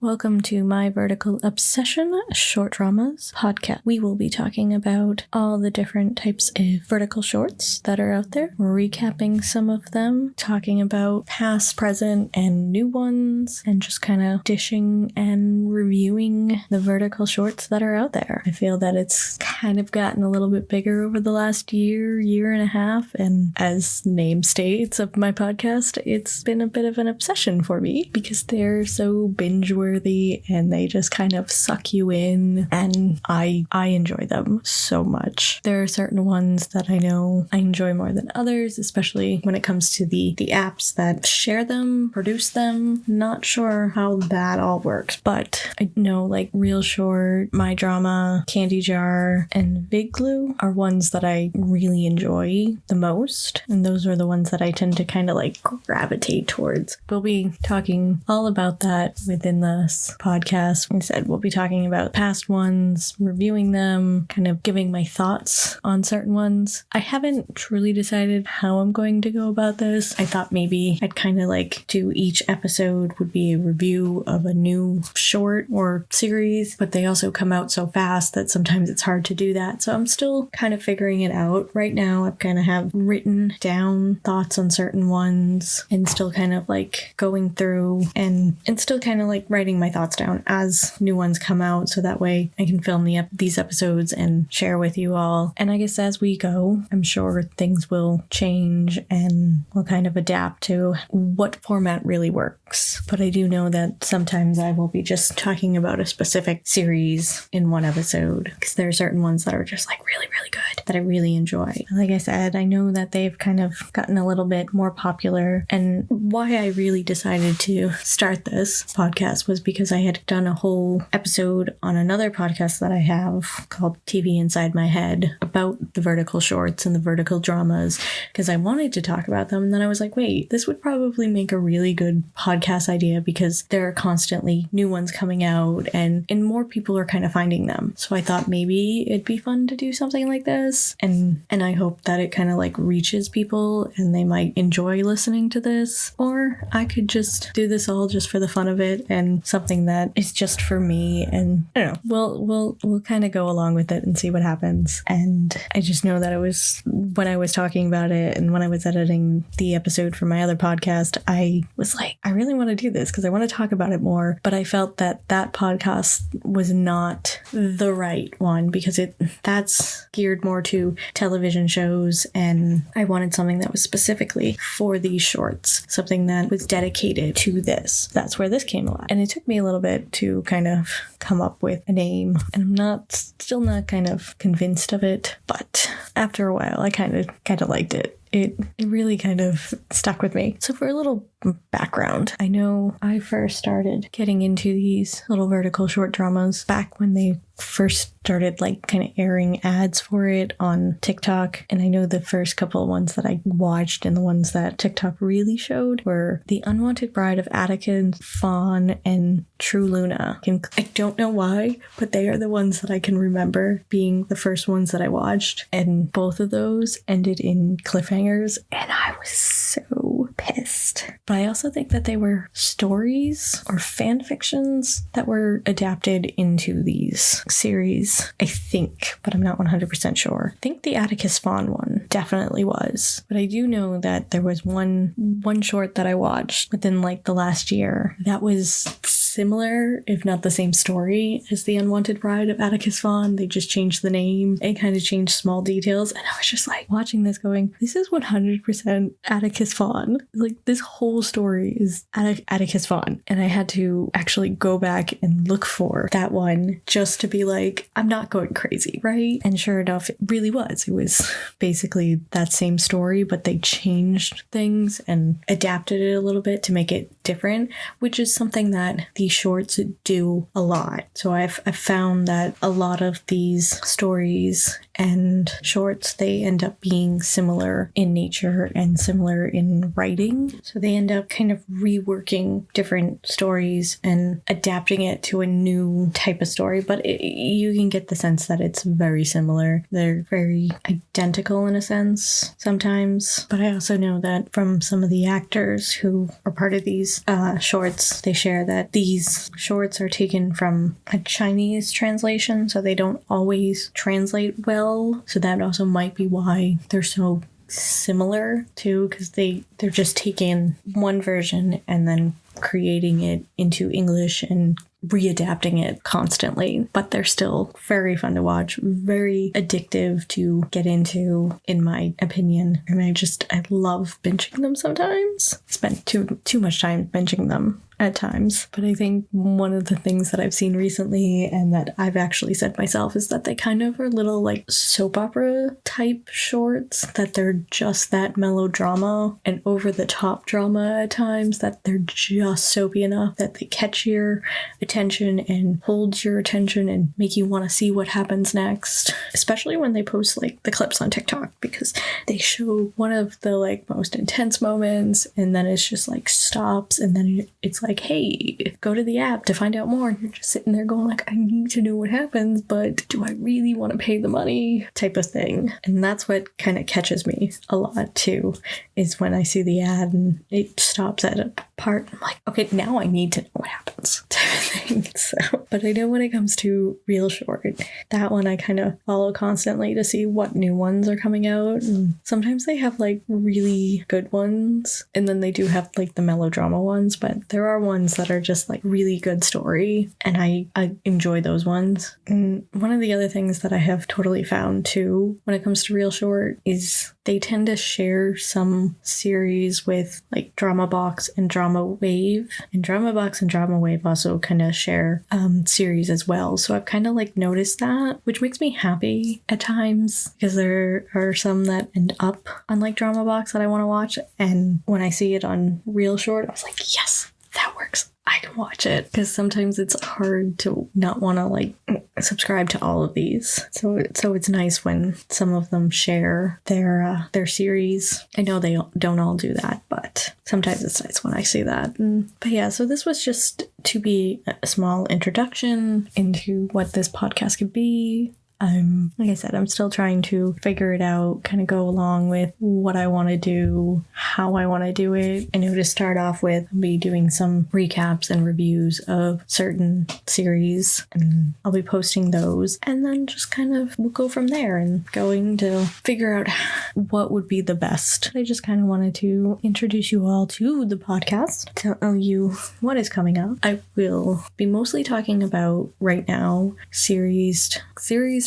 Welcome to my Vertical Obsession Short Dramas podcast. We will be talking about all the different types of vertical shorts that are out there, recapping some of them, talking about past, present, and new ones, and just kind of dishing and reviewing the vertical shorts that are out there. I feel that it's kind of gotten a little bit bigger over the last year and a half, and as the name states of my podcast, it's been a bit of an obsession for me because they're so binge-worthy and they just kind of suck you in, and I enjoy them so much. There are certain ones that I know I enjoy more than others, especially when it comes to the apps that share them, produce them. Not sure how that all works, but I know like Real Short, My Drama, Candy Jar, and Big Glue are ones that I really enjoy the most, and those are the ones that I tend to kind of like gravitate towards. We'll be talking all about that within this podcast. Like I said, we'll be talking about past ones, reviewing them, kind of giving my thoughts on certain ones. I haven't truly decided how I'm going to go about this. I thought maybe I'd kind of like do each episode would be a review of a new short or series, but they also come out so fast that sometimes it's hard to do that. So I'm still kind of figuring it out. Right now, I kind of have written down thoughts on certain ones and still kind of like going through and still kind of like writing my thoughts down as new ones come out, so that way I can film these episodes and share with you all. And I guess as we go, I'm sure things will change and we'll kind of adapt to what format really works. But I do know that sometimes I will be just talking about a specific series in one episode, because there are certain ones that are just like really, really good that I really enjoy. Like I said, I know that they've kind of gotten a little bit more popular, and why I really decided to start this podcast was because I had done a whole episode on another podcast that I have called TV Inside My Head about the vertical shorts and the vertical dramas, because I wanted to talk about them. And then I was like, wait, this would probably make a really good podcast idea because there are constantly new ones coming out and more people are kind of finding them. So I thought maybe it'd be fun to do something like this. And I hope that it kind of like reaches people and they might enjoy listening to this. Or I could just do this all just for the fun of it and something that is just for me, and I don't know, we'll kind of go along with it and see what happens. And I just know that it was when I was talking about it and when I was editing the episode for my other podcast, I was like, I really want to do this because I want to talk about it more, but I felt that podcast was not the right one because that's geared more to television shows, and I wanted something that was specifically for these shorts, something that was dedicated to this. That's where this came alive. And it took me a little bit to kind of come up with a name, and I'm still not kind of convinced of it, but after a while I kind of liked it. It really kind of stuck with me. So for a little background, I know I first started getting into these little vertical short dramas back when they first started like kind of airing ads for it on TikTok. And I know the first couple of ones that I watched and the ones that TikTok really showed were The Unwanted Bride of Attica Fawn and True Luna. I don't know why, but they are the ones that I can remember being the first ones that I watched. And both of those ended in cliffhangers, and I was so pissed. But I also think that they were stories or fan fictions that were adapted into these series, I think, but I'm not 100% sure. I think the Atticus Fawn one definitely was, but I do know that there was one short that I watched within like the last year that was similar, if not the same story as The Unwanted Bride of Atticus Fawn. They just changed the name and kind of changed small details, and I was just like watching this going, this is 100% Atticus Fawn. Like this whole story is Atticus Fawn, and I had to actually go back and look for that one just to be like, I'm not going crazy, right? And sure enough, it really was. It was basically that same story, but they changed things and adapted it a little bit to make it different, which is something that these shorts do a lot. So I've found that a lot of these stories and shorts, they end up being similar in nature and similar in writing. So they end up kind of reworking different stories and adapting it to a new type of story, but you can get the sense that it's very similar. They're very identical in a sense sometimes, but I also know that from some of the actors who are part of these shorts, they share that the these shorts are taken from a Chinese translation, so they don't always translate well. So that also might be why they're so similar too, because they're just taking one version and then creating it into English and readapting it constantly, but they're still very fun to watch, very addictive to get into, in my opinion. And I love binging them sometimes. Spend too much time binging them at times. But I think one of the things that I've seen recently and that I've actually said myself is that they kind of are little like soap opera type shorts, that they're just that melodrama and over the top drama at times, that they're just soapy enough that they catch your attention and hold your attention and make you want to see what happens next, especially when they post like the clips on TikTok, because they show one of the like most intense moments and then it's just like stops and then it's like, hey, go to the app to find out more. And you're just sitting there going like, I need to know what happens, but do I really want to pay the money type of thing? And that's what kind of catches me a lot too, is when I see the ad and it stops at a part. I'm like, okay, now I need to know what happens type of thing. So, but I know when it comes to Real Short, that one I kind of follow constantly to see what new ones are coming out. And sometimes they have like really good ones, and then they do have like the melodrama ones, but there are ones that are just like really good story, and I enjoy those ones. And one of the other things that I have totally found too when it comes to Real Short is they tend to share some series with like Drama Box and Drama Wave, and Drama Box and Drama Wave also kind of share series as well. So I've kind of like noticed that, which makes me happy at times, because there are some that end up on like Drama Box that I want to watch, and when I see it on Real Short, I was like, yes, that works. I can watch it, because sometimes it's hard to not want to like subscribe to all of these. So it's nice when some of them share their series. I know they don't all do that, but sometimes it's nice when I see that. But yeah, so this was just to be a small introduction into what this podcast could be. Like I said, I'm still trying to figure it out, kind of go along with what I want to do, how I want to do it. I know to start off with, I'll be doing some recaps and reviews of certain series, and I'll be posting those, and then just kind of we'll go from there and going to figure out what would be the best. I just kind of wanted to introduce you all to the podcast, tell you what is coming up. I will be mostly talking about right now series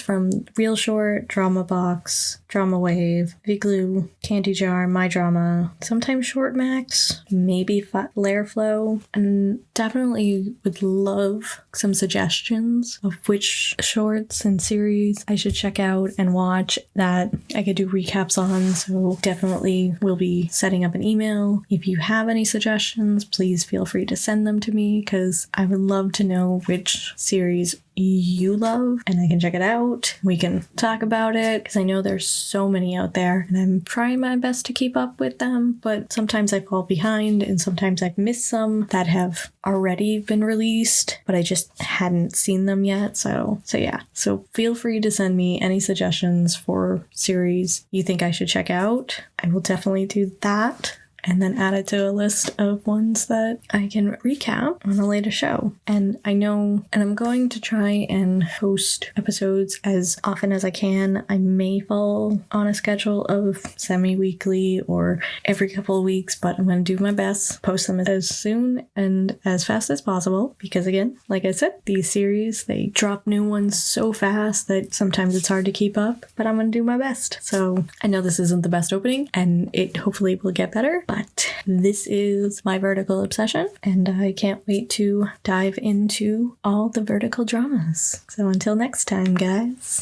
from Real Short, Drama Box, Drama Wave, Vigloo, Candy Jar, My Drama, sometimes Short Max, maybe Lair Flow, and definitely would love some suggestions of which shorts and series I should check out and watch that I could do recaps on. So definitely will be setting up an email. If you have any suggestions, please feel free to send them to me, because I would love to know which series you love and I can check it out. We can talk about it, because I know there's so many out there and I'm trying my best to keep up with them, but sometimes I fall behind and sometimes I've missed some that have already been released, but I just hadn't seen them yet. So yeah, so feel free to send me any suggestions for series you think I should check out. I will definitely do that, and then add it to a list of ones that I can recap on a later show. And I know, and I'm going to try and post episodes as often as I can. I may fall on a schedule of semi-weekly or every couple of weeks, but I'm going to do my best, post them as soon and as fast as possible, because again, like I said, these series, they drop new ones so fast that sometimes it's hard to keep up, but I'm going to do my best. So I know this isn't the best opening, and it hopefully will get better, but this is my vertical obsession, and I can't wait to dive into all the vertical dramas. So until next time, guys.